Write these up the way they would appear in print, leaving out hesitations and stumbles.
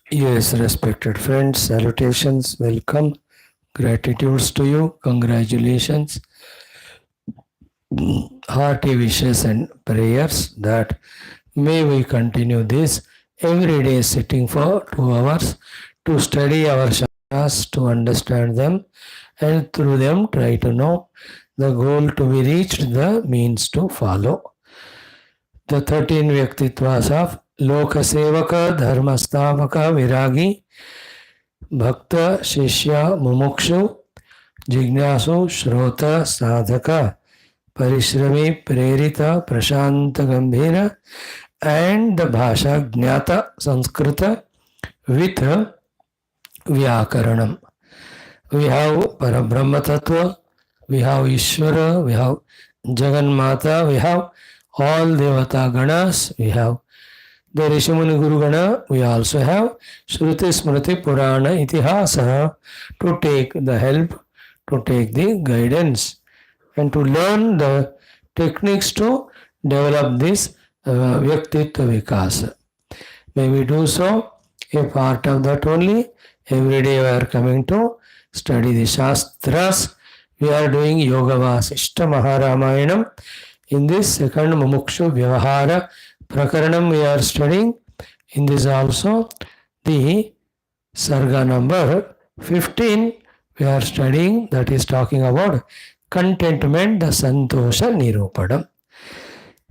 Yes, respected friends, salutations, welcome, gratitudes to you, congratulations, hearty wishes and prayers that may we continue this every day sitting for 2 hours to study our shastras, to understand them, and through them try to know the goal to be reached, the means to follow. The 13 Vyaktitvas of Lokasevaka, Dharmasthavaka, Viragi, Bhakta, Shishya, Mumukшу, Jignasu, Shrota, Sadhaka, Parishrami, Prerita, Prashanta, Gambhira, and the Bhasha, Jnata, Sanskrita with Vyakaranam. We have Parabrahma Tattva, we have Ishvara, we have Jaganmata, we have all Devata Ganas, we have the Rishimuni Guru Gana, we also have Shruti Smriti Purana Itihasa to take the help, to take the guidance, and to learn the techniques to develop this Vyaktitva Vikasa. May we do so, a part of that only. Every day we are coming to study the Shastras. We are doing Yoga Vaashishtha Maha Ramayanam. In this second Mumukshu Vyavahara Prakaranam we are studying. In this also the Sarga number 15 we are studying, that is talking about contentment, the Santosha Nirupadam.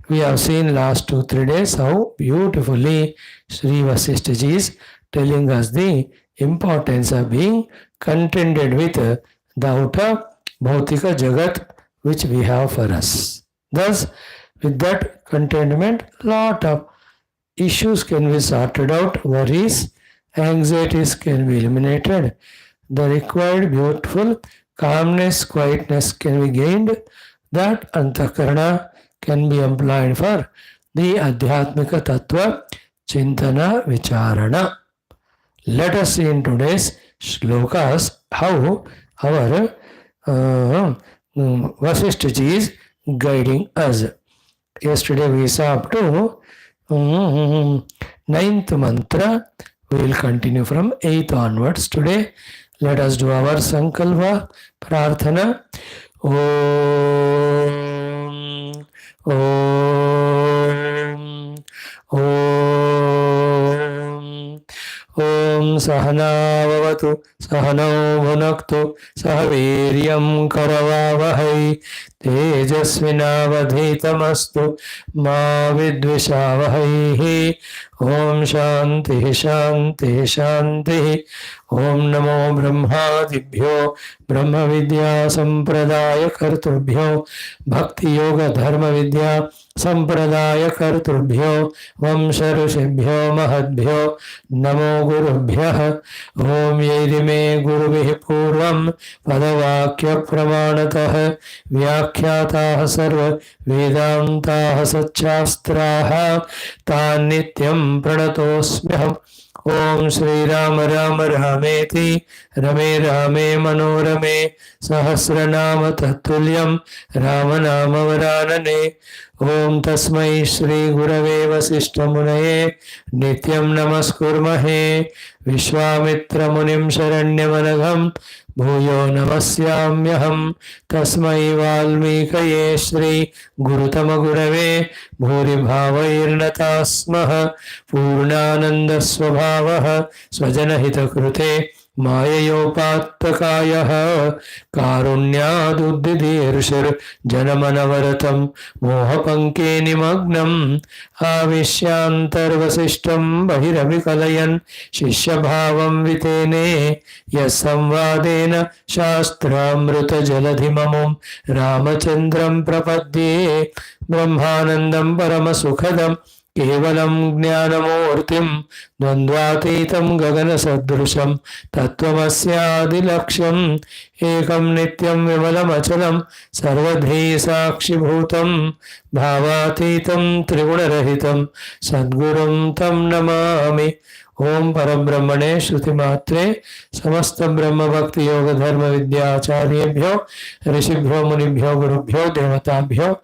We have seen last 2-3 days how beautifully Sri Vaashishtha ji is telling us the importance of being contented with the outer Bhautika Jagat which we have for us. Thus, with that contentment, lot of issues can be sorted out, worries, anxieties can be eliminated, the required beautiful calmness, quietness can be gained, that antakarana can be employed for the Adhyatmika Tattva Chintana Vicharana. Let us see in today's shlokas how our Vaashishtha ji is guiding us. Yesterday we saw up to 9th mantra. We will continue from 8th onwards. Today let us do our Sankalpa Prarthana. Om Om Om Om Sahana Vavatu Sahano Bhunaktu Sahaviryam Karavavahai Tejasvinavadhitamastu Ma Vidvishavahai. Om Shanti Shanti Shanti. Om Namo Brahmadibhyo Brahma Vidya Sampradaya Kartubhyo Bhakti Yoga Dharma Vidya Sampradaya Kartubhyo Vamsha Rishibhyo Mahadbhyo Namo Gurubhyah. Om Yairime Gurubhi Purvam Padavakya Pramanatah Vyakhyatah Sarva Vedantah Satchastraha Tan Nityam Pranatosmyaham. Om Shri Ram Ram Rameti Rame Rame Manorame Sahasranama Tatulyam Ramanama Varanane. Om Tasmai Shri Gurave Vasishta Munaye Nityam Namaskurmahe Vishwamitra Munim Sharanyamanagham Bhuyo Namasyamyaham. Tasmai Valmikaye Shri Gurutama Gurave Bhuri Bhavairnatasmaha Purnananda Swabhavaha Swajanahita Krute Mayayopattakayaha Karunyaduddidirshir Janamanavaratam Mohapanke Nimagnam Avishyantarvasishtam Bahiramikalayan Shishyabhavam Vitene Yasamvadena Shastramruta Jaladhimamum Ramachandram Prapadye Brahmanandam Paramasukhadam Kevalam Jnanamurtim Dvandvatitam Gagana Sadrusham Tattvamasyaadilaksham Ekam Nityam Vimalam Achalam Sarvadhi Sakshi Bhutam Bhavatitam Trigunarahitam Sadgurum Tam Namami. Om Parabrahmane Shrutimatre Samasta Brahma Bhakti Yoga Dharma Vidya Acharyebhyo Rishibhyo Munibhyo Gurubhyo Devatabhyo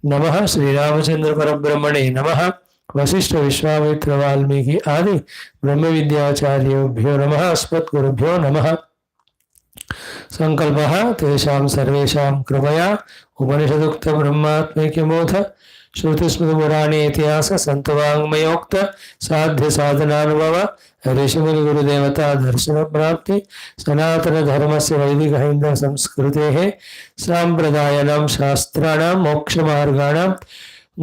Namaha. Sri Ramachandra Parabrahmane Namaha. Vashishtha Vishwamitra Valmiki आदि ब्रह्म विद्याचार्योभ्यो नमः। अस्मद्गुरुभ्यो नमः। संकल्पः तेषां सर्वेषां कृपया उपनिषदुक्त ब्रह्मात्मैक्यबोध श्रुतिस्मृतिपुराणे इतिहास संतवाङ्मयोक्त साध्य साधनानुभव ऋषिमुनि गुरुदेवता दर्शन प्राप्ति सनातन धर्म से वैदिक हिंदू संस्कृतेः सांप्रदायिनां शास्त्राणां मोक्ष मार्गाणां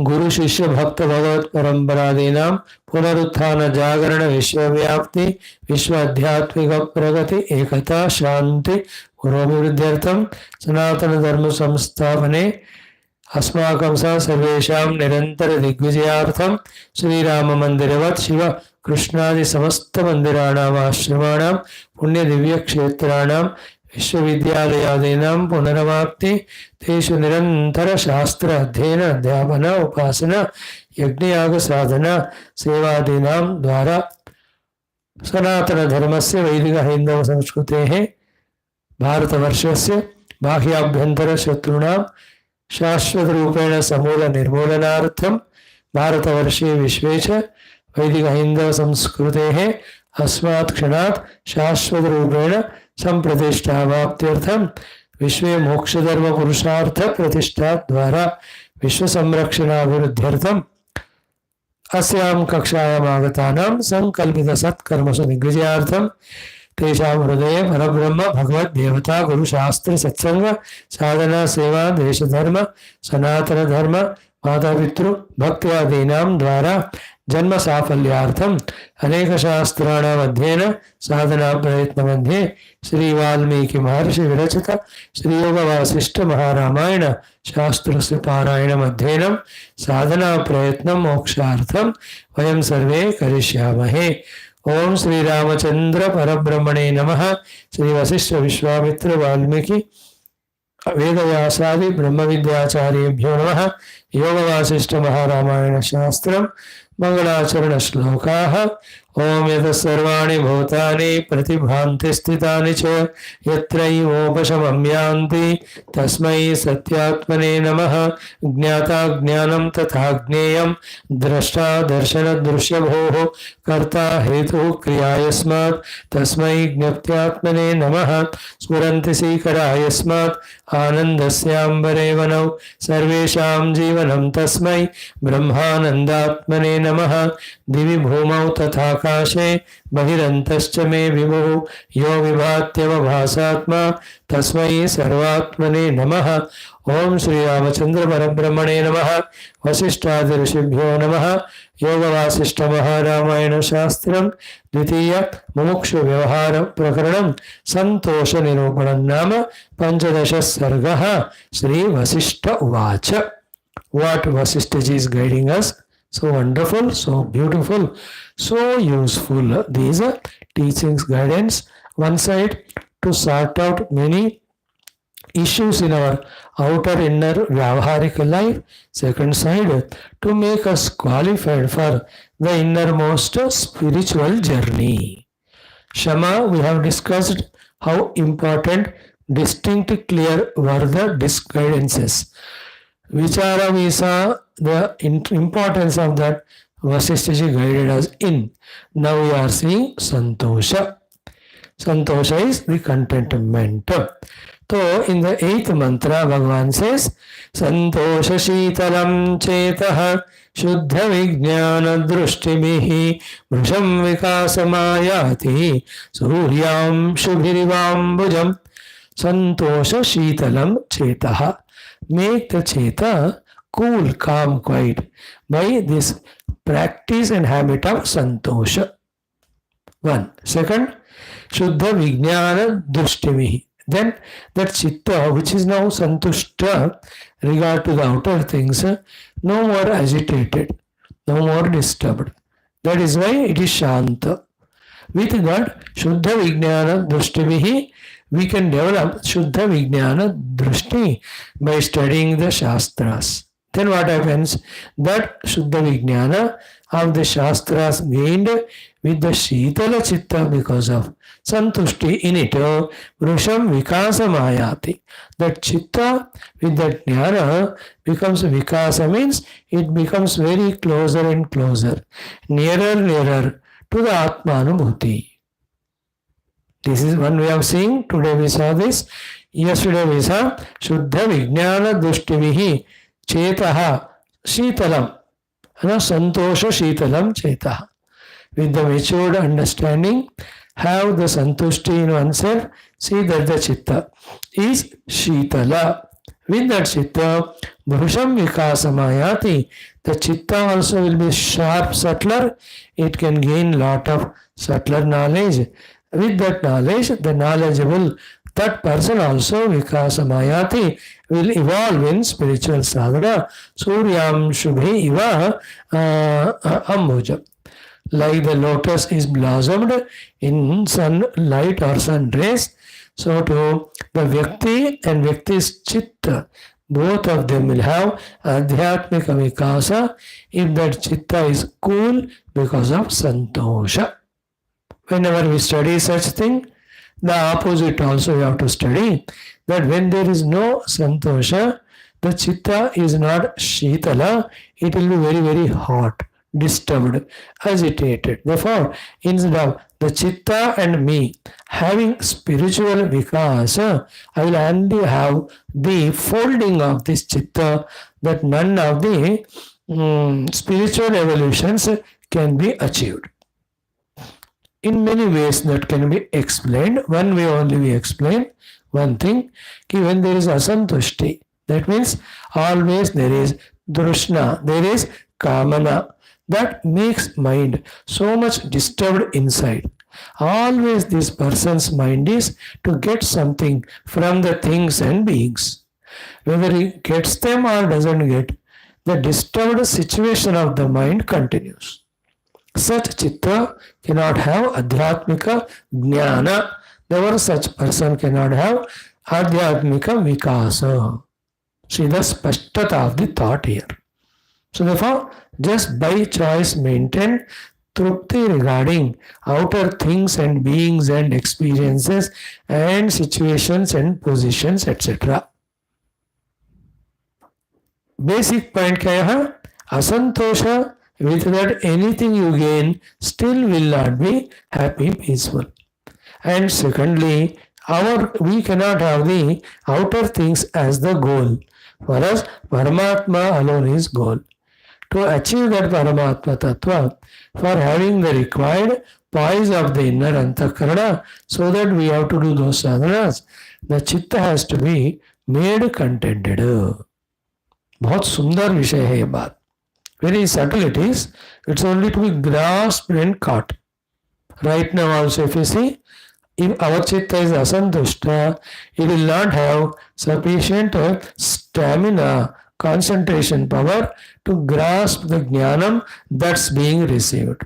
गुरु शिष्य भक्त भगवत परंपरादीनां पुनरुत्थान जागरण विश्वव्याप्ति विश्व आध्यात्मिक प्रगति एकता शांति पुरोभिवृद्ध्यर्थं सनातन धर्म संस्थापने अस्माकं सह सर्वेषां निरंतर दिग्विजयार्थं श्रीराम मंदिरवत् शिव कृष्णादि समस्त मंदिराणाम् आश्रमाणां पुण्य दिव्य क्षेत्राणां विश्वविद्यालयादीनां पुनरवाप्ति तेषु निरंतर शास्त्र अध्ययन अध्यापन उपासना यज्ञयाग साधना सेवादीनां द्वारा सनातन धर्मस्य वैदिक हिंदव संस्कृतेः भारतवर्षस्य बाह्याभ्यन्तर शत्रूणां शाश्वत रूपेण समूल निर्मूलनार्थं भारतवर्षे विश्वे च वैदिक हिंदव संस्कृतेः अस्मात् क्षणात् शाश्वत रूपेण संप्रतिष्ठावाप्त्यर्थं विश्वे मोक्षधर्म पुरुषार्थ प्रतिष्ठा द्वारा विश्व संरक्षणाभिवृद्ध्यर्थं अस्यां कक्षायाम् आगतानां संकल्पित सत्कर्मसु दिग्विजयार्थं तेषां हृदये परब्रह्म भगवद् देवता गुरु शास्त्र सत्संग साधना सेवा देश धर्म सनातन धर्म माता पितृ भक्त्यादीनां द्वारा जन्म साफल्यार्थम अनेक शास्त्राणाम अध्ययन साधना प्रयत्न मध्ये श्री वाल्मीकि महर्षि विरचित श्री योग वासिष्ठ महारामायण शास्त्रस्य पारायणम् अध्ययनं साधना प्रयत्नं मोक्षार्थं वयं सर्वे करिष्यामहे। ओम श्री रामचंद्र परब्रह्मणे नमः। श्री वशिष्ठ विश्वामित्र वाल्मीकि वेदव्यासादि ब्रह्म विद्याचार्येभ्यो नमः। योग वासिष्ठ महारामायण शास्त्रं मंगलाचरण श्लोकाः। ओम यतस्सर्वाणि भूतानि प्रतिभान्ति स्थितानि च यत्रैवोपशमं तस्मै सत्यात्मने नमः। ज्ञाता ज्ञानं तथा ज्ञेयं द्रष्टा दर्शन दृश्यभोः कर्ता हेतुः क्रिया यस्मात् तस्मै ज्ञप्त्यात्मने नमः। स्फुरन्ति सीकरा यस्मात् आनन्दस्याम्बरे वनौ सर्वेषां जीवनं तस्मै ब्रह्मानन्दात्मने नमः। दिवि भूमौ तथा आकाशे बहिरन्तश्च मे विभुः यो विभात्यवभासात्मा तस्मै सर्वात्मने नमः। ओम श्री रामचंद्र परब्रह्मणे नमः। वशिष्ठादि ऋषिभ्यो नमः। योग वासिष्ठ महारामायण शास्त्रं द्वितीय मुमुक्षु व्यवहार प्रकरणं संतोष निरूपणं नाम 15 सर्गः। श्री वशिष्ठ उवाच। What Vasishtha is guiding us? So wonderful, so beautiful, so useful. These are teachings, guidance. One side to sort out many issues in our outer inner vyavaharik life. Second side to make us qualified for the innermost spiritual journey. Shama, we have discussed how important, distinct, clear were the guidances. Vichara, we saw the importance of that Vasishtha guided us in. Now we are seeing Santosha. Santosha is the contentment. So in the 8th mantra, Bhagavan says, Santosha Shitalam Chetaha Shuddha Vijnana Drushtibihi Vrisham Vikasamayati Suryam Shubhirivam Bhujam. Santosha Shitalam Chetaha. Make the cheta cool, calm, quiet by this practice and habit of santosha. One. Second, Shuddha Vijnana Drushtivihi. Then that chitta which is now santushta regard to the outer things, no more agitated, no more disturbed. That is why it is shanta. With that Shuddha Vijnana Drushtivihi, we can develop Shuddha Vijnana Drushti by studying the Shastras. Then what happens? That Shuddha Vijnana of the Shastras gained with the Shitala Chitta because of Santushti in it. Vrusham Vikasa Mayati. That Chitta with that Jnana becomes Vikasa, means it becomes very closer and closer, nearer to the Atmanubhuti. This is one way of seeing. Today we saw this. Yesterday we saw Shuddha Vijnana Dushtivihi Chetaha Shitalam. Santosha Shitalam Chetaha. With the matured understanding, have the Santushti in oneself, see that the Chitta is Shitala. With that Chitta, Bhusham Vikasamayati, the Chitta also will be sharp, subtler. It can gain lot of subtler knowledge. With that knowledge, the knowledgeable, that person also Vikasamayati will evolve in spiritual sadhana. Suryam Shubhi Iva Ambuja. Like the lotus is blossomed in sunlight or sun rays, so too the Vyakti and Vyakti's Chitta, both of them will have Adhyatmika Vikasa if that Chitta is cool because of Santosha. Whenever we study such thing, the opposite also we have to study, that when there is no Santosha, the Chitta is not Shitala, it will be very hot, disturbed, agitated. Therefore, instead of the Chitta and me having spiritual Vikasa, I will only have the folding of this Chitta, that none of the spiritual evolutions can be achieved. In many ways that can be explained. One way only we explain one thing, when there is asantushti, that means always there is drushna, there is kamana, that makes mind so much disturbed inside. Always this person's mind is to get something from the things and beings. Whether he gets them or doesn't get, the disturbed situation of the mind continues. Such chitta cannot have adhyatmika jnana. Therefore, such person cannot have adhyatmika vikasa. See the spashtata of the thought here. So therefore, just by choice maintain trupti regarding outer things and beings and experiences and situations and positions, etc. Basic point क्या है? Asantosha, with that anything you gain still will not be happy, peaceful. And secondly, we cannot have the outer things as the goal. For us, Paramatma alone is goal. To achieve that Paramatma Tattva, for having the required poise of the inner Antakarana, so that we have to do those sadhanas, the chitta has to be made contented. बहुत सुंदर विषय है ये बात. Very subtle it is. It's only to be grasped and caught. Right now also if you see, if our chitta is asantushta, it will not have sufficient stamina, concentration power to grasp the jnanam that's being received.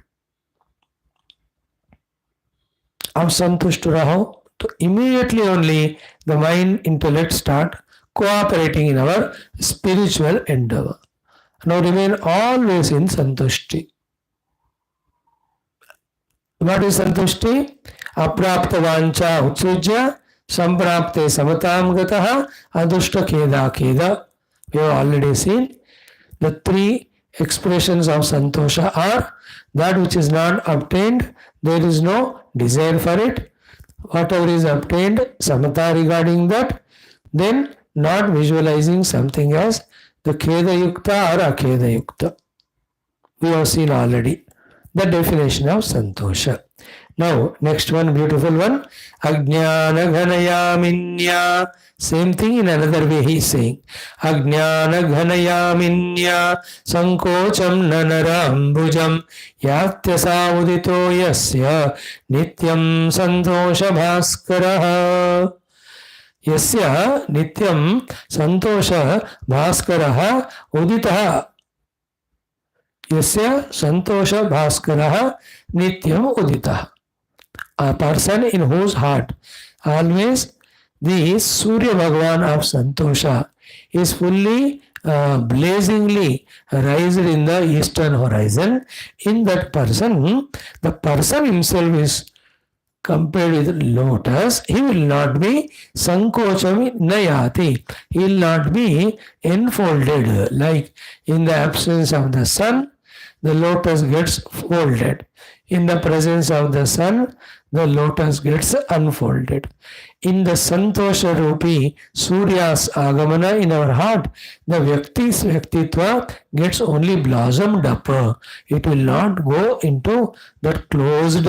अब संतुष्ट रहो तो immediately only the mind, intellect start cooperating in our spiritual endeavor. Now remain always in santushti. What is santushti? Aprapta vancha utsujya samprapte samatam gataha adushta kheda kheda. We have already seen the three expressions of santosha are that which is not obtained, there is no desire for it. Whatever is obtained, samata regarding that, then not visualizing something as the kheda yukta or akheda yukta. We have seen already the definition of santosha. Now, next one, beautiful one. Ajnana ghanayaminya. Same thing in another way he is saying. Ajnana ghanayaminya sankocham nanarambujam yatyasa udito yasya nityam santosha bhaskaraha. Yasya nityam santosha bhaskaraha uditaha. Yasya santosha bhaskaraha nityam uditaha. A person in whose heart always the Surya Bhagavan of Santosha is fully blazingly raised in the eastern horizon, in that person, the person himself is compared with lotus. He will not be sankochami nayati. He will not be enfolded. Like in the absence of the sun, the lotus gets folded. In the presence of the sun, the lotus gets unfolded. In the Santosha Rupi Surya's Agamana in our heart, the Vyakti's Vyaktitva gets only blossomed up. It will not go into that closed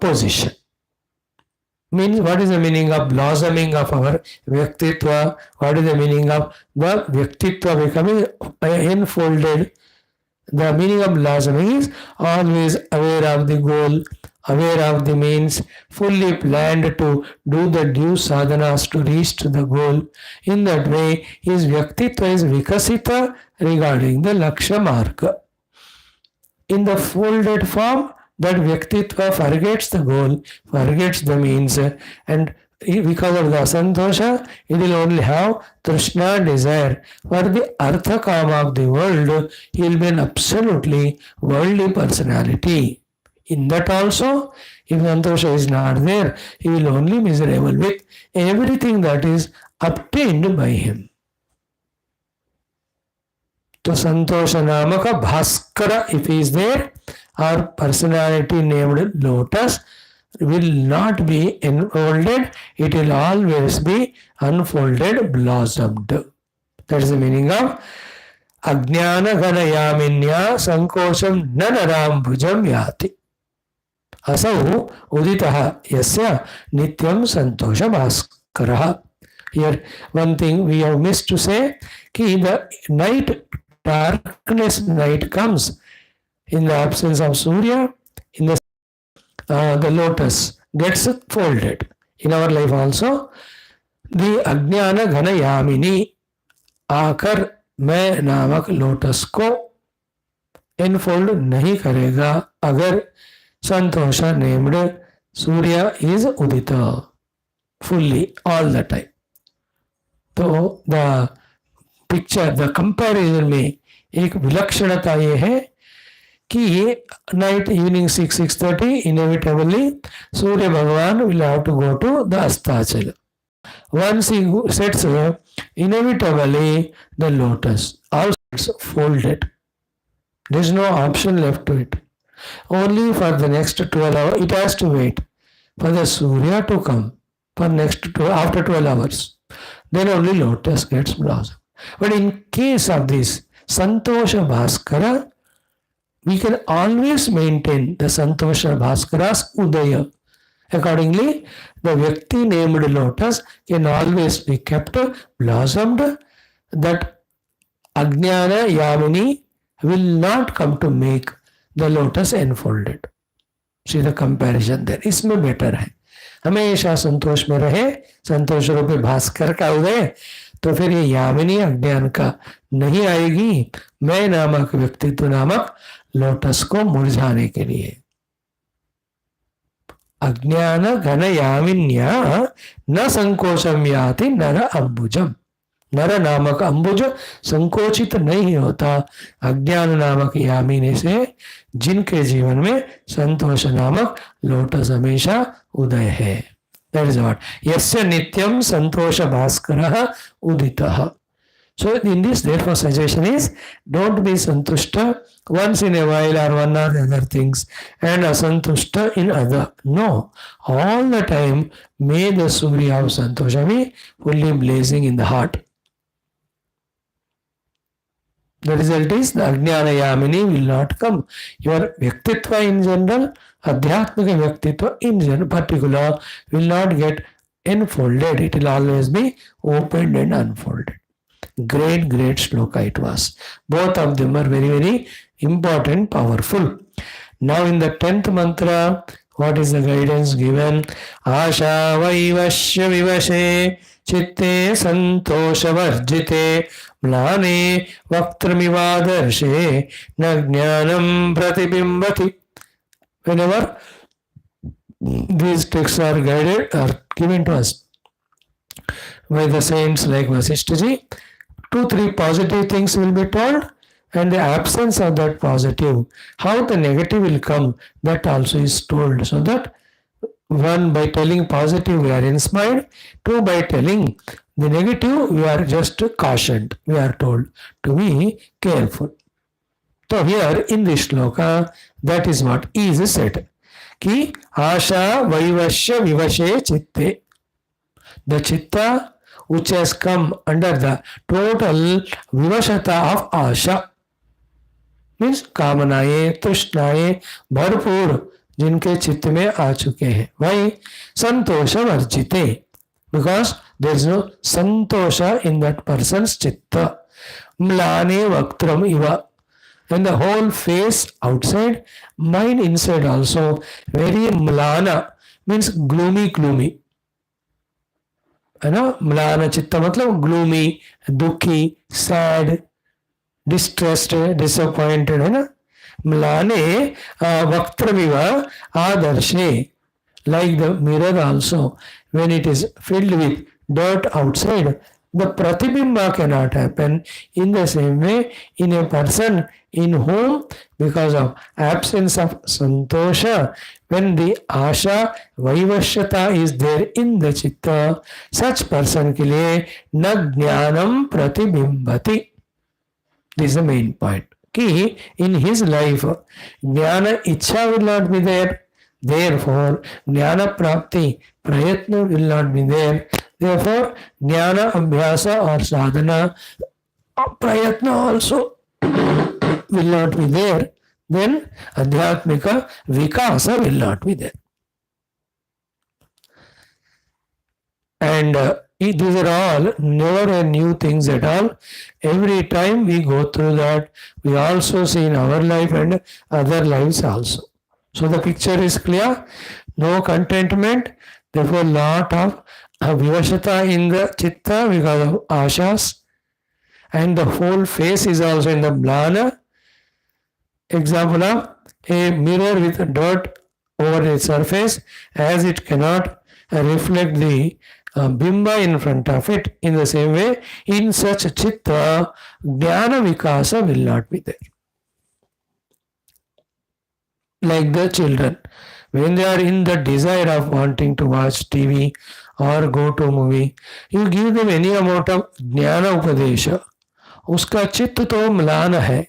position. Means, what is the meaning of blossoming of our Vyaktitva? What is the meaning of the Vyaktitva becoming enfolded? The meaning of blossoming is always aware of the goal, aware of the means, fully planned to do the due sadhanas to reach to the goal. In that way, his Vyaktitva is vikasita regarding the Laksha mark. In the folded form, that Vyaktitva forgets the goal, forgets the means, and because of the asantosha, it will only have Trishna desire. For the Artha Kama of the world, he will be an absolutely worldly personality. In that also, if Santosha is not there, he will only be miserable with everything that is obtained by him. So Santosha Namaka Bhaskara, if he is there, our personality named Lotus, will not be enfolded, it will always be unfolded, blossomed. That is the meaning of Ajnana Ganayaminya Sankosham Nanaram Bhujam Yati. Asau Uditaha Yasya Nityam Santosha Bhaskaraha. Here, one thing we have missed to say, ki the night, darkness night comes in the absence of Surya, in the lotus gets folded. In our life also, the Ajnana Ghanayamini आकर मैं नामक lotus को infold नहीं करेगा अगर santosha named surya is उदित fully all the time. तो the picture, the comparison में एक विलक्षणता ये है कि night evening 6:30 inevitably surya bhagwan will have to go to the astachal. Once he sets inevitably the lotus also gets folded. There is no option left to it. Only for the next 12 hours it has to wait for the Surya to come for next after 12 hours. Then only lotus gets blossom. But in case of this Santosha Bhaskara, we can always maintain the Santosha Bhaskara's Udaya. Accordingly, the Vyakti named lotus can always be kept blossomed. That Ajnana Yamini will not come to make the lotus enfolded. See the comparison there. इसमें better है. हमेशा संतोष में रहे, संतोष रूपी भास्कर का उदय, तो फिर ये यामिनी अज्ञान का नहीं आएगी. मैं नामक व्यक्तित्व नामक लोटस को मुरझाने के लिए. अज्ञान घन यामिन्या न संकोचम याति नर अंबुजम. नर नामक अंबुज संकोचित नहीं होता अज्ञान नामक यामिनी से, जिनके जीवन में संतोष नामक लोटस हमेशा उदय है. दैट इज व्हाट यस्य नित्यम संतोष भास्करः उदितः. So in this, therefore, suggestion is don't be santushta once in a while or one or the other things and asantushta in other. No, all the time may the Surya of Santosha be fully blazing in the heart. The result is the Ajnana Yamini will not come. Your Vyaktitva in general, Adhyatmika Vyaktitva in general, particular, will not get enfolded. It will always be opened and unfolded. Great shloka it was. Both of them are very, very important, powerful. Now in the 10th mantra, what is the guidance given? Asha vaivashya vivashe chitte santosha varjite mlane vaktramivadarse nagnyanam pratibimbati. Whenever these texts are guided or given to us by the saints like Vaashishtha ji, 2-3 positive things will be told, and the absence of that positive, how the negative will come, that also is told. So that one, by telling positive we are inspired, two, by telling the negative we are just cautioned, we are told to be careful. So here in this shloka, that is what is said. Ki asha vaivashya vivashe chitte. The chitta which has come under the total vivashata of asha, means कामनाएं तृष्णाएं भरपूर जिनके चित्त में आ चुके हैं, वही संतोष वर्जिते, because there is no santosh in that person's chitta. म्लाने वक्त्रम इव, and the whole face outside, mind inside also very mlana, means gloomy है ना. म्लाना चित्त मतलब gloomy, दुखी, sad, distressed, disappointed, है ना. म्लाने वक्त्रमिव आदर्शे, like the mirror also, when it is filled with dirt outside, the pratibimba cannot happen. In the same way, in a person in whom, because of absence of santosha, when the asha vaivashyata is there in the chitta, such person ke liye na jnanam pratibimbati. This is the main point. Ki in his life jnana ichha will not be there, therefore jnana prapti prayatna will not be there. Therefore, jnana abhyasa or sadhana prayatna also will not be there. Then adhyatmika vikasa will not be there. And these are all never a new things at all. Every time we go through that, we also see in our life and other lives also. So the picture is clear. No contentment, therefore lot of vivashata in the chitta because of ashas, and the whole face is also in the mlana. Example of a mirror with dirt over its surface, as it cannot reflect the bimba in front of it. In the same way, in such chitta, jnana vikasa will not be there. Like the children, when they are in the desire of wanting to watch TV or go to movie, you give them any amount of jnana upadesha, उसका चित्त तो म्लान है,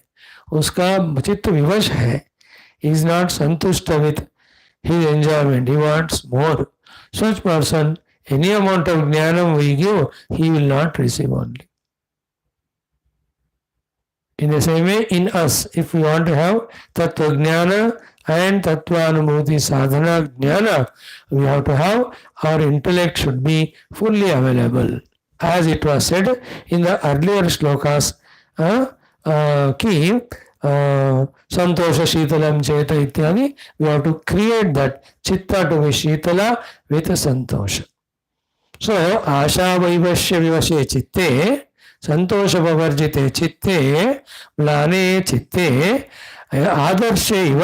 उसका चित्त विवश है, is not santushta with his enjoyment, he wants more. Such person, any amount of jnanam we give, he will not receive only. In the same way, in us, if we want to have tattva jnana and tattva anubhuti sadhana jnana, we have to have our intellect should be fully available. As it was said in the earlier shlokas, ki santosha shitalam cheta ityadi, we have to create that chitta to be shitala with santosha. So, asha vaivashya vivashe chitte, santosha pavarjite chitte, mlane chitte, आदर्शे इव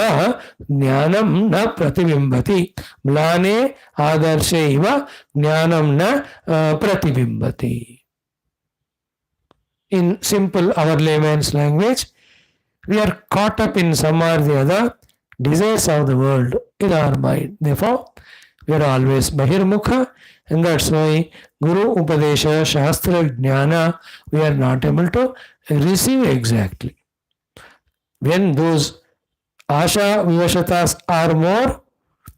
ज्ञानम न प्रतिबिंबति. म्लाने आदर्शे इव ज्ञानम न प्रतिबिंबति. In simple, our layman's language, we are caught up in some or the other desires of the world in our mind. Therefore, we are always bahirmukha, and that's why Guru Upadesha, Shastra, Jnana, we are not able to receive exactly. When those asha vivashatas are more,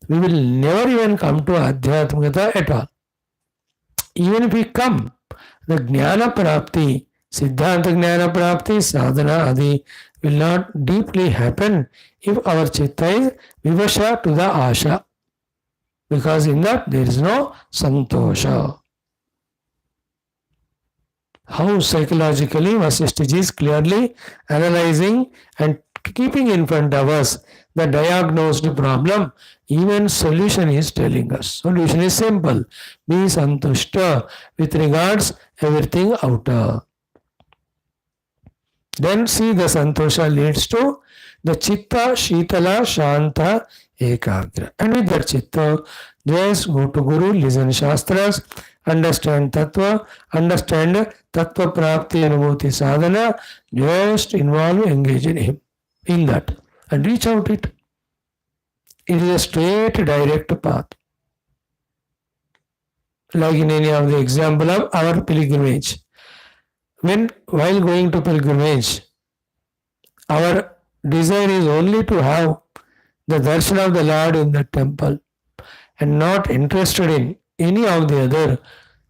we will never even come to adhyatmikata at all. Even if we come, the jnana prapti, siddhanta jnana prapti, sadhana adi will not deeply happen if our chitta is vivasha to the asha, because in that there is no santosha. How psychologically Vaashishtha is clearly analyzing and keeping in front of us the diagnosed problem, even solution is telling us. Solution is simple. Be santushta with regards everything outer. Then see the santosha leads to the chitta shitala shanta ekagra. And with that chitta, just go to Guru, listen shastras, Understand Tattva, understand Tattva Prapti Anubhuti Sadhana, just involve, engage in him, in that, and reach out it. It is a straight, direct path. Like in any of the example of our pilgrimage. While going to pilgrimage, our desire is only to have the darshan of the Lord in the temple and not interested in any of the other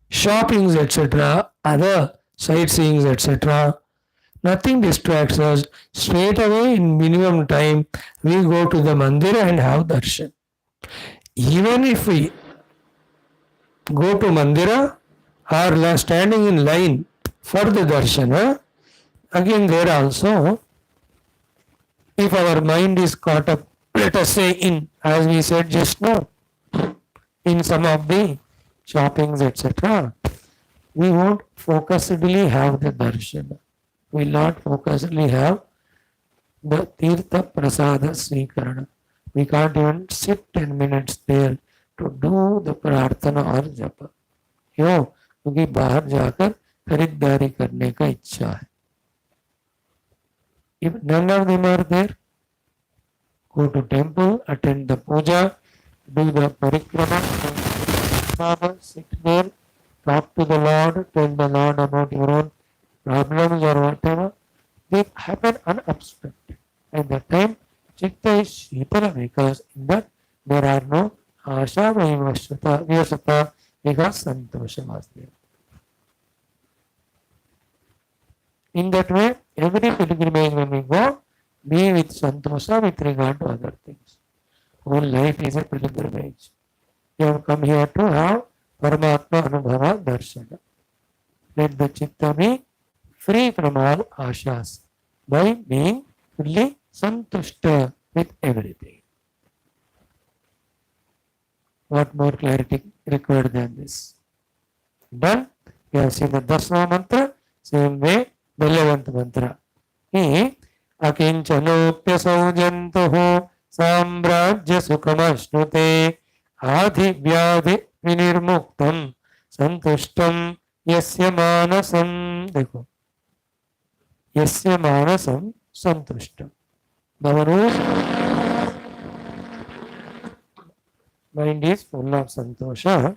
shoppings, etc., other sightseeings, etc. Nothing distracts us. Straight away, in minimum time, we go to the mandir and have darshan. Even if we go to mandira or standing in line for the darshan, again there also, if our mind is caught up, let us say in, as we said just now, in some of the shoppings, etc., we won't focusedly have the darshan. We will not focusedly have the tirtha prasada swikarana. We can't even sit 10 minutes there to do the prarthana or japa. क्यों? क्योंकि बाहर जाकर खरीदारी करने का इच्छा है. If none of them are there, go to temple, attend the puja, do the parikrama, sit there, talk to the Lord, tell the Lord about your own problems or whatever. They happen unobstructed. At that time, chitta is shitala because in that there are no asha, vivasata, because santosha was there. In that way, every pilgrimage when we go, be with santosha with regard to other things. Whole life is a pilgrimage. You have come here to have Paramatma Anubhava Darshana. Let the chitta be free from all ashas by being fully santushta with everything. What more clarity required than this? Done? You have seen the Dasma mantra, same way, Belavant mantra. He Akinchanoppya Saujantuhu Sambrajya Sukhamashnute Adhi Vyadhi Vinirmuktam Santushtam Yasya Manasam. देखो, Yasya Manasam Santushtam. Bhavanu's mind is full of santosha.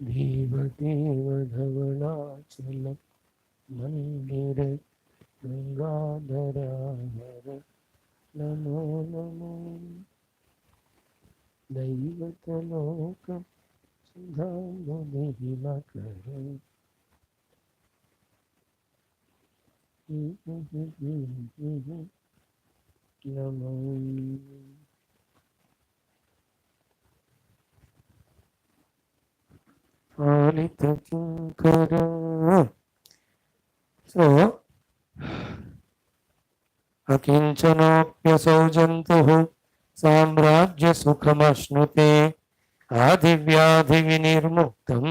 देवदेव धवलाचल मंदिर गंगाधराधर नमो नमो दैवतलोक सुधामहिमा करो नमो. So, अकिंचनोऽप्यसौ जन्तुः साम्राज्यसुखमश्नुते आदिव्याधिविनिर्मुक्तं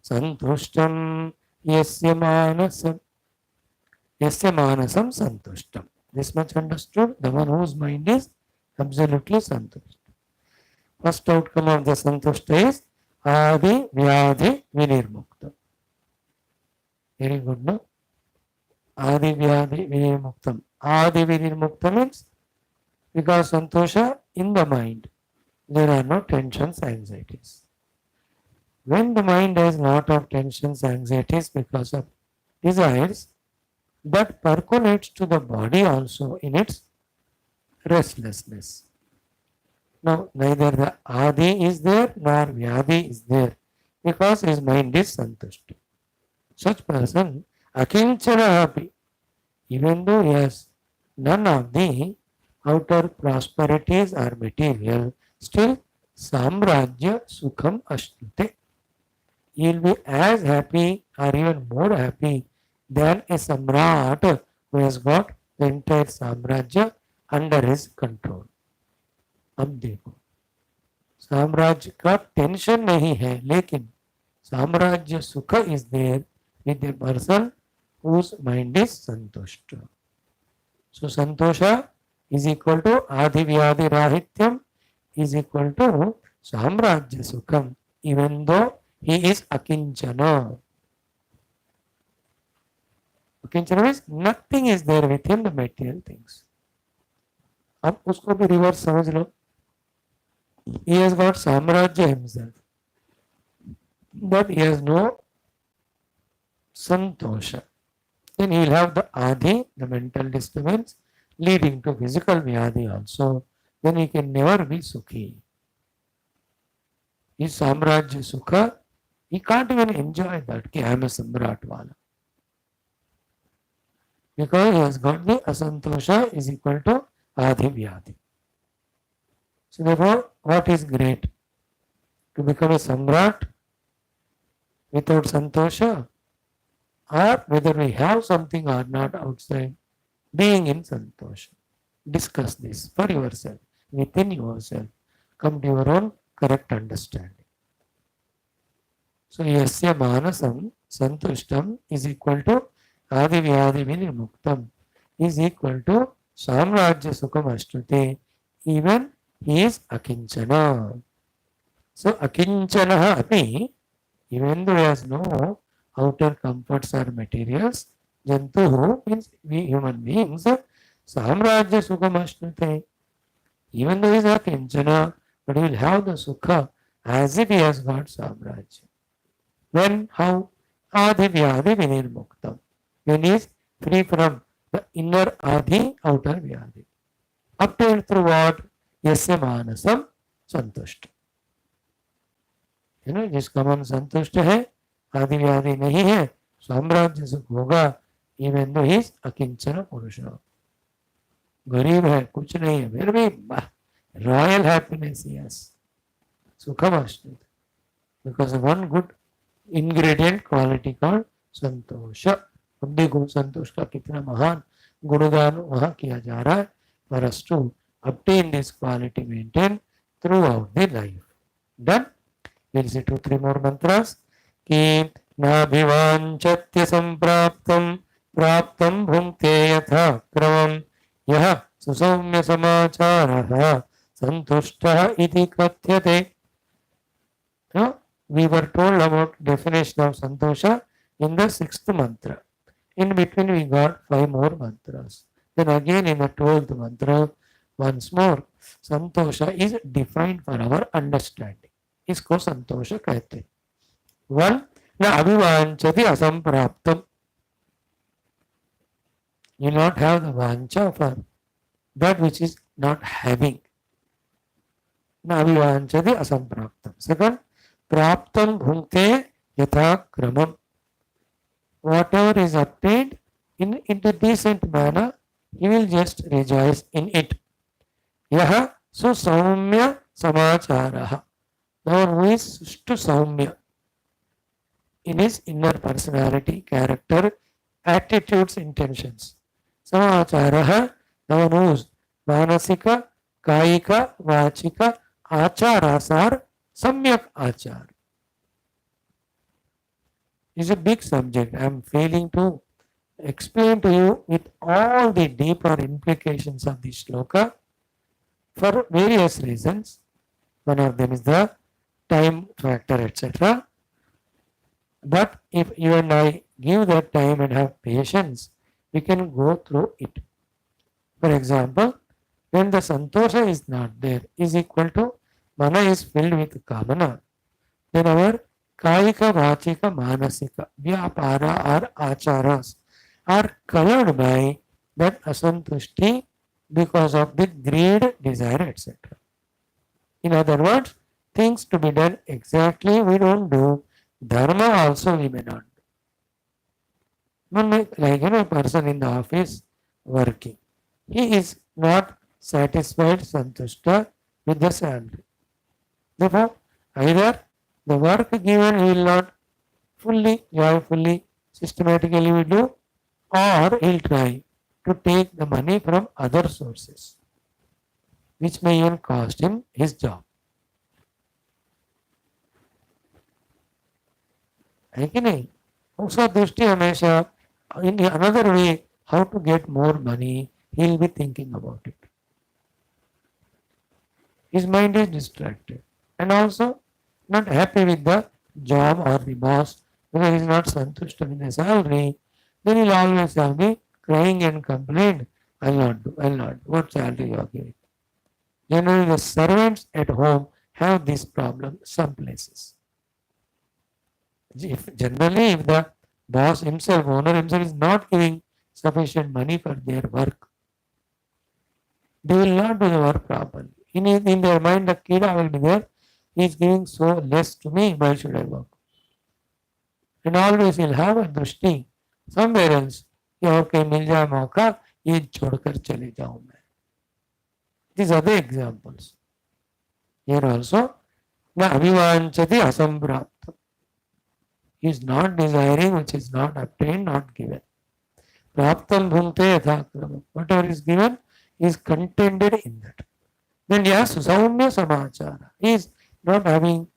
सन्तुष्टं यस्य मानसं संतुष्टम. This much understood. The one whose mind is absolutely santusht. First outcome of the santushta is adi vyadhi vinirmuktam. Very good, no? Adi vyadhi vinirmuktam. Adi vinirmuktam means because santosha in the mind, there are no tensions, anxieties. When the mind has lot of tensions, anxieties because of desires, that percolates to the body also in its restlessness. Now, neither the Adi is there nor Vyadi is there because his mind is santushta. Such person, akinchana happy, even though he has none of the outer prosperities or material, still samrajya sukham ashnute. He will be as happy or even more happy than a samrat who has got the entire samrajya under his control. अब देखो, साम्राज्य का tension नहीं है, लेकिन साम्राज्य सुख is there with a person whose mind is santushta. So santosha is equal to adhivyadi rahityam is equal to samrajya sukham, even though he is akinchana. Akinchana means nothing is there with him, the material things. अब उसको भी reverse समझ लो. He has got samrajya himself, but he has no santosha. Then he will have the adi, the mental disturbance, leading to physical vyadi also. Then he can never be sukhi. His samrajya sukha, he can't even enjoy that, ki I am a samrat wala. Because he has got the asantosha is equal to adi vyadi. So therefore, what is great? To become a samrat without santosha, or whether we have something or not outside, being in santosha. Discuss this for yourself, within yourself. Come to your own correct understanding. So, yasya manasam santushtam is equal to adi vyadi vinimuktam is equal to samrajya sukham ashnute, even he is akinchana. So akinchana api, even though he has no outer comforts or materials, jantuhu means we human beings, samrajya sukham ashnute. Even though he is akinchana, but he will have the sukha as if he has got samrajya. When? How? Adi vyadi vinirmuktam. When he is free from the inner adi, outer vyadi. Obtained through what? यस्य मानसम संतुष्ट. जिसका मन संतुष्ट है, आदि व्याधि नहीं है, साम्राज्य सुख होगा. इवन दो ही अकिंचन पुरुष, गरीब है, कुछ नहीं है, फिर भी रॉयल हैप्पीनेस यस सुखम अश्नुत, because one good ingredient quality called santosh. अब देखो संतोष का कितना महान गुणगान वहां किया जा रहा है. For us to obtain this quality maintained throughout the life. Done? We'll see 2-3 more mantras. Ki nabhivanchatya sampraptam praptam bhunte yatha kramam yaha susaumya samacharaha santushtah iti kathyate. We were told about definition of santosha in the 6th mantra. In between we got 5 more mantras. Then again in the 12th mantra, once more, santosha is defined for our understanding. इसको संतोष कहते हैं. One, न अभिवांचति असंप्राप्तम. You not have the vancha for that which is not having. न अभिवांचति असंप्राप्तम. Second, प्राप्तम भुंक्ते यथा क्रमम. Whatever is obtained in the decent manner, he will just rejoice in it. यह सुसौम्य समाचारः. Now who is Sushtu Saumya in his inner personality, character, attitudes, intentions. Samacharaha Now knows Manasika, Kayika, Vachika, Acharas are Samyak Achar. It's a big subject. I am failing to explain to you with all the deeper implications of the shloka for various reasons. One of them is the time factor, etc. But if you and I give that time and have patience, we can go through it. For example, when the santosha is not there, is equal to mana is filled with kamana, then our kayika, vachika, manasika, vyapara or acharas are colored by that asantushti because of the greed, desire, etc. In other words, things to be done exactly we don't do, dharma also we may not do. Like a person in the office working, he is not satisfied, santushta with the salary. Therefore, either the work given he will not fully, joyfully, systematically will do, or he'll try to take the money from other sources, which may even cost him his job. है कि नहीं? उसका दृष्टि हमेशा in another way how to get more money, he will be thinking about it. His mind is distracted and also not happy with the job or the boss because he is not santushta with the salary. Then he will always have me crying and complain, I'll not do, I'll not do. What salary you are giving? Generally, the servants at home have this problem some places. If the boss himself, owner himself is not giving sufficient money for their work, they will not do the work properly. In their mind, the kida will be there. He is giving so less to me, why should I work? And always he'll have a दृष्टि somewhere else कि और कहीं मिल जाए मौका ये छोड़कर चले जाऊं मैं. These are the examples. Here also, न अभिवांचति असंप्राप्तम. He is not desiring which is not obtained, not given. Praptam bhunte yathakrama. Whatever is given is contented in that. Then yes, saumya samachara. He is not having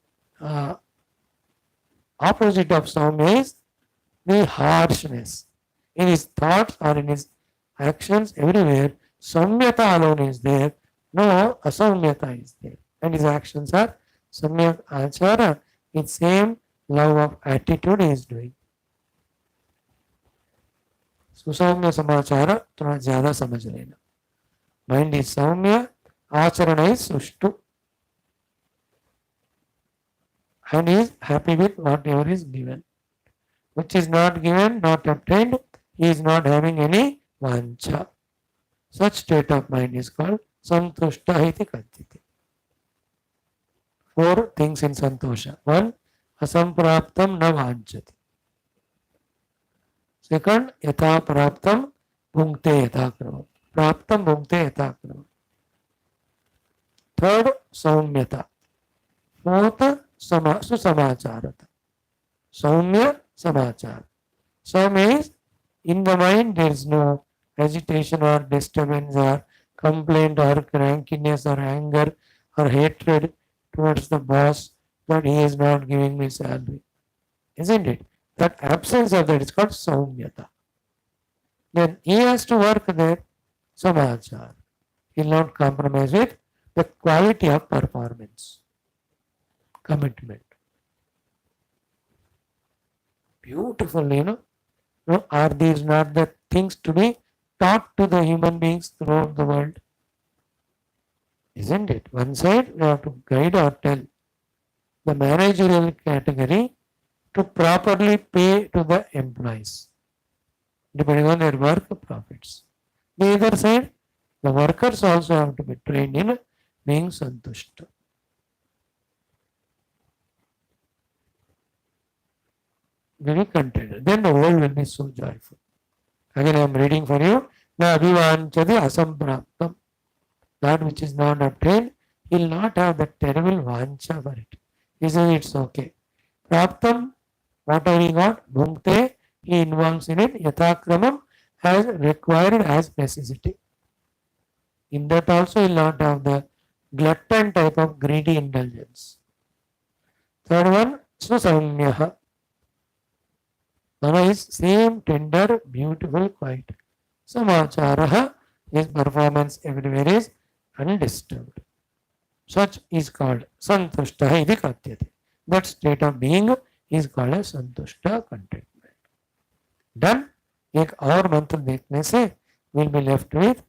opposite of saumya is the harshness. In his thoughts or in his actions, everywhere, saumyata alone is there. No asaumyata is there. And his actions are samyak achara. It's same love of attitude he is doing. सुसौम्य समाचार थोड़ा ज्यादा समझ लेना. Mind is सौम्य, आचरण is सुष्टु, and he is happy with whatever is given. Which is not given, not obtained, he is not having any vancha. Such state of mind is called santushta iti kathite. 4 things in santosha. 1. Asampraptam na vanchati. Second, yatha praptam bhungte yatha krama. Praptam bhungte yatha krama. Third, saumyata. Fourth, susamacharata. Saumya samachara. Saumya is in the mind there is no agitation or disturbance or complaint or crankiness or anger or hatred towards the boss that he is not giving me salary. Isn't it? That absence of that is called saumyata. Then he has to work there, samachar. He will not compromise with the quality of performance. Commitment. Beautiful, No, are these not the things to be taught to the human beings throughout the world? Isn't it? One side, we have to guide or tell the managerial category to properly pay to the employees, depending on their work profits. The other side, the workers also have to be trained in being santushta. Very contented. Then the world will be so joyful. Again, I am reading for you. Na abhivanchati asampraptam. That which is not obtained, he will not have that terrible vancha for it. He says it's okay. Praptam, whatever he got, bhungte, he involves in it, yathakramam, as required as necessity. In that also, he will not have the glutton type of greedy indulgence. Third one, Susaumyaha. Mana is same, tender, beautiful, quiet. Samacharaha, his performance everywhere is undisturbed. Such is called Santushta iti katyate. That state of being is called as Santushta contentment. Done. एक और मंत्र देखने से we'll be left with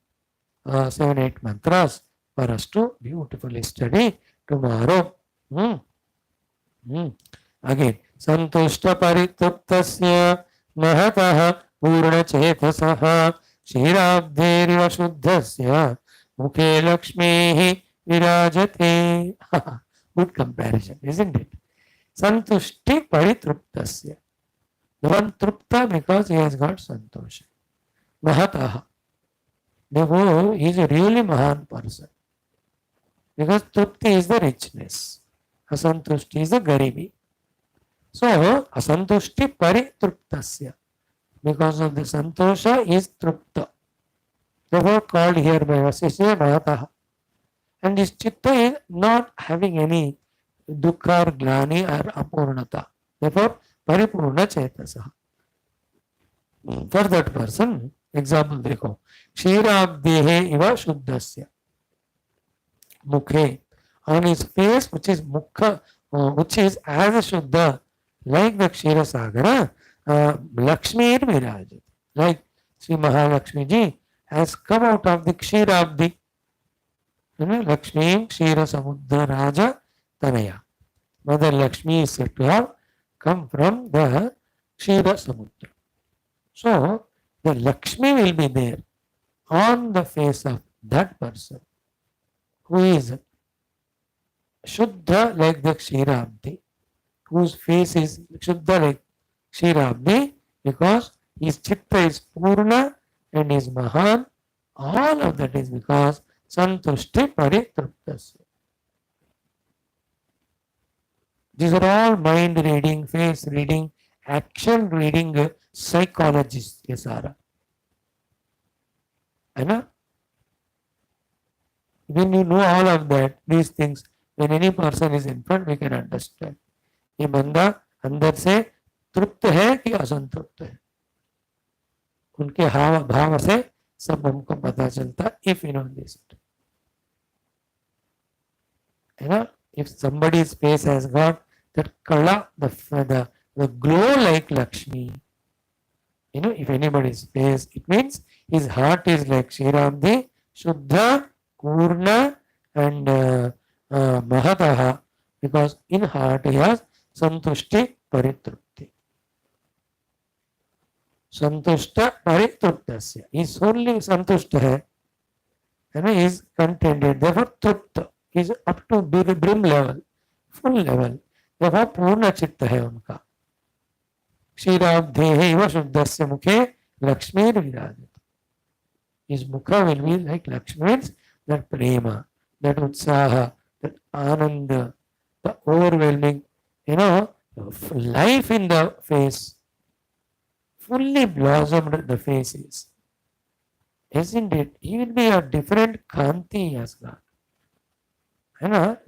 7-8 mantras for us to beautifully study tomorrow. Again, संतुष्ट परितृप्तस्य महतः पूर्णचेतसः क्षीराब्धेरिव शुद्धस्य मुखे लक्ष्मीः विराजते. Good comparison, isn't it? Santushti paritryptasya. The one trupta because he has got santosha. Mahataha. Therefore, he is a really Mahan person. Because trupti is the richness. Asantushti is the garibi. So, asantushti paritryptasya. Because of the santosha is trupta. Therefore, called here by Vaashishtha Mahataha. And this chitta is not having any dukkha or glani or apurnata. Therefore, paripurna chetasa. For that person, example देखो, क्षीराब्धेः इव शुद्धस्य. Mukhe, on his face, which is mukha, which is as shuddha, like the Kshira Sagara, Lakshmi Virajat. Like Sri Mahalakshmi ji has come out of the Kshirabdi. Lakshmi Kshira Samudra Raja Tanaya. Mother Lakshmi is said to have come from the Kshira Samudra. So, the Lakshmi will be there on the face of that person who is Shuddha like the Kshirabdi, whose face is Shuddha like Kshirabdi, because his Chitta is Purna and is Mahan. All of that is because Santushti Paritryptasya. These are all mind reading, face reading, action reading psychologists के सारा है ना. When you know all of that, these things, when any person is in front, we can understand. ये बंदा अंदर से तृप्त है कि असंतृप्त है, उनके हाव भाव से सब हमको पता चलता. If you know this, है ना. If somebody's face has got that kala, the glow like Lakshmi, if anybody's face, it means his heart is like Shirabdi, Shuddha, Purna and Mahataha, because in heart he has Santushti Paritrypti. Santushta Paritryptasya. He is only Santushta hai, and he is contented. Therefore, Trupta is up to the brim level, full level. Therefore, Purna Chitta hai unka. क्षीराब्धेः इव शुद्धस्य मुखे लक्ष्मी विराजते. His mukha will be like Lakshmi, means that prema, that utsaha, that ananda, the overwhelming, life in the face, fully blossomed the face is. Isn't it? He will be a different kanti as God.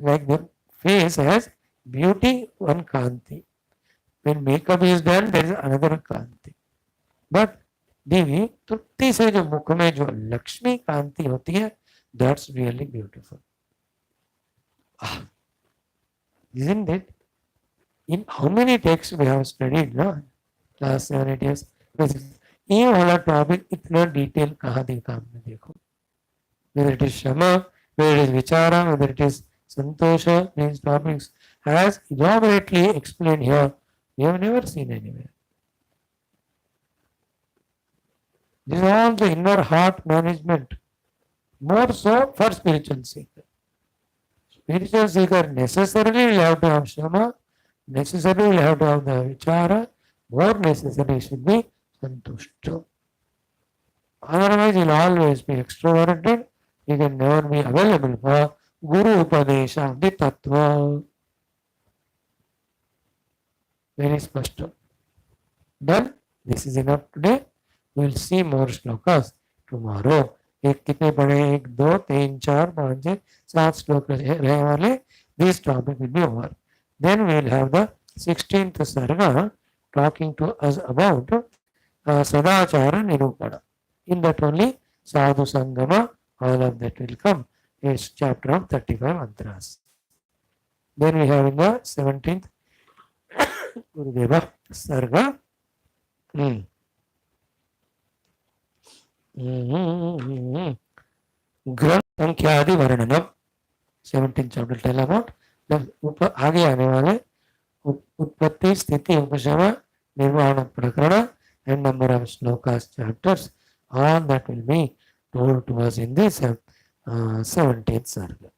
Like the face has beauty, one kanti. When makeup is done, there is another kanti. But देवी तृप्ति से जो मुख में जो लक्ष्मी कांति होती है, that's really beautiful. Isn't it? In how many texts we have studied, no? Last 7-8 years. ये वाला topic इतना डिटेल कहाँ देखा हमने, देखो. Whether it is Shama, whether it is Vichara, whether it is Santosha, these topics as elaborately explained here, we have never seen anywhere. This is all the inner heart management, more so for spiritual seeker. Spiritual seeker necessarily will have to have Shama, necessarily will have to have the Vichara, more necessary should be Santushta. Otherwise, he will always be extroverted, he can never be available for Guru Upadesha of the Tattva. Very spashta. Done. This is enough today. We will see more shlokas tomorrow. एक कितने पढ़े, 1 2 3 4 5 6 7 श्लोक रहे वाले. This topic will be over. Then we will have the 16th sarga talking to us about sadachara nirupana. In that only sadhu sangama, all of that will come. It's chapter of 35 mantras. Then we have in the 17th Gurudeva sarga. ग्रंथ संख्यादि वर्णनम. 17th chapter tell about the आगे आने वाले उत्पत्ति स्थिति उपशम निर्वाण प्रकरण and number of slokas chapters. All that will be told to us in this 17th sarga.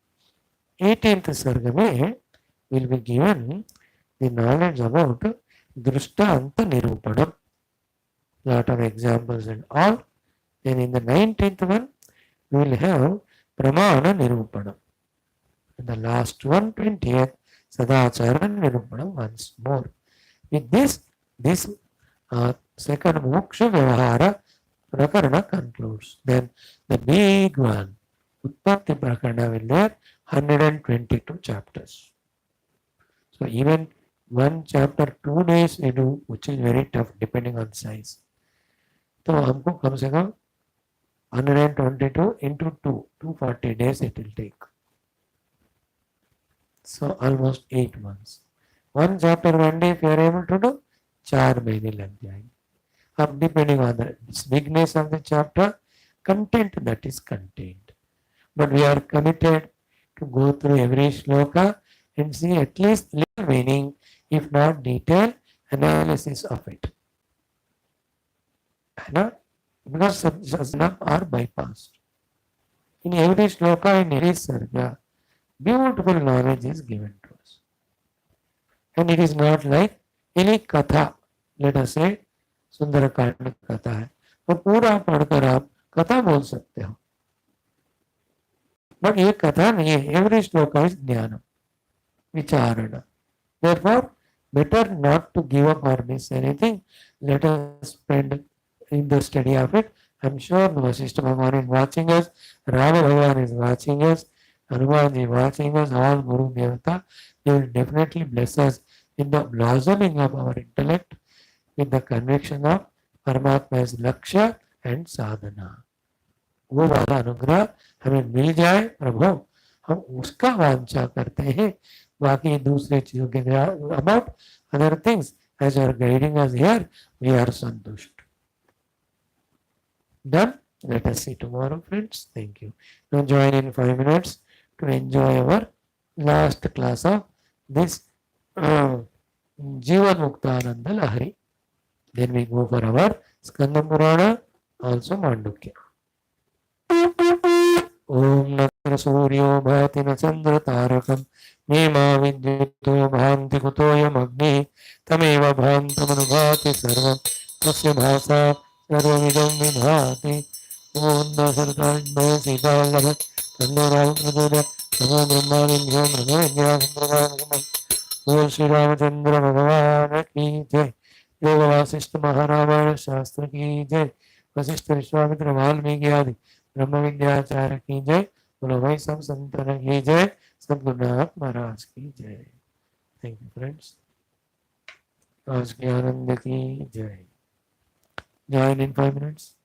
18th sarga में will be given the knowledge about drishtanta nirupanam. Lot of examples and all. Then in the 19th one we will have pramana nirupanam. And the last one, 20th, sadachara nirupanam once more. With this second moksha vyavahara prakarana concludes. Then the big one, utpatti prakarana, will there 122 chapters. So even one chapter 2 days we do, which is very tough depending on size. तो हमको कम से कम 122 into 240 days it will take. So almost 8 months. One chapter one day if you are able to do, 4 महीने लग जाएंगे. अब depending on the bigness of the chapter, content that is contained. But we are committed to go through every shloka and see at least little meaning, if not detailed analysis of it. Because some are bypassed. In every shloka, in every sarga, beautiful knowledge is given to us. And it is not like any katha. Let us say, Sundarkand कथा है, वो पूरा पढ़कर आप कथा बोल सकते हो, बट ये कथा नहीं है. एवरी श्लोक इज ज्ञान विचारण. Therefore, better not to give up or miss anything. Let us spend in the study of it. I'm sure Vaashishtha Bhagavan is watching us, Rama Bhagavan is watching us, Hanuman is watching us, all Guru Devata. They will definitely bless us in the blossoming of our intellect, with the conviction of Paramatma's Lakshya and Sadhana. वो वाला अनुग्रह हमें मिल जाए प्रभु, हम उसका वांछा करते हैं. बाकी दूसरे चीजों के about other things as you are guiding us here, we are santusht. Done. Let us see tomorrow, friends. Thank you. Now join in 5 minutes to enjoy our last class of this Jivan Muktananda Lahari. Then we go for our Skanda Purana, also Mandukya. Om Natra Suryo Bhati na Chandra Tarakam Nema Vidyuto Bhanti Kutoyam Agni Tameva Bhantam Anubhati Sarvam Tasya Bhasa Sarvamidam Vidhati. Om Nasarkar Bhaya Sita Vallabha Tando Ram Pradoda Namo Brahma Vindhya Brahma Vindhya Sambhava. Om Shri Ramachandra Bhagavan Ki Jai. योग वासिष्ठ महारामायण शास्त्र की जय. वशिष्ठ विश्वामित्र वाल्मीकि आदि ब्रह्म विद्याचार्य की जय. बोलो भाई सब संतन की जय. सद्गुरुनाथ महाराज की जय. Thank you friends. आज के आनंद की जय. Join in 5 minutes.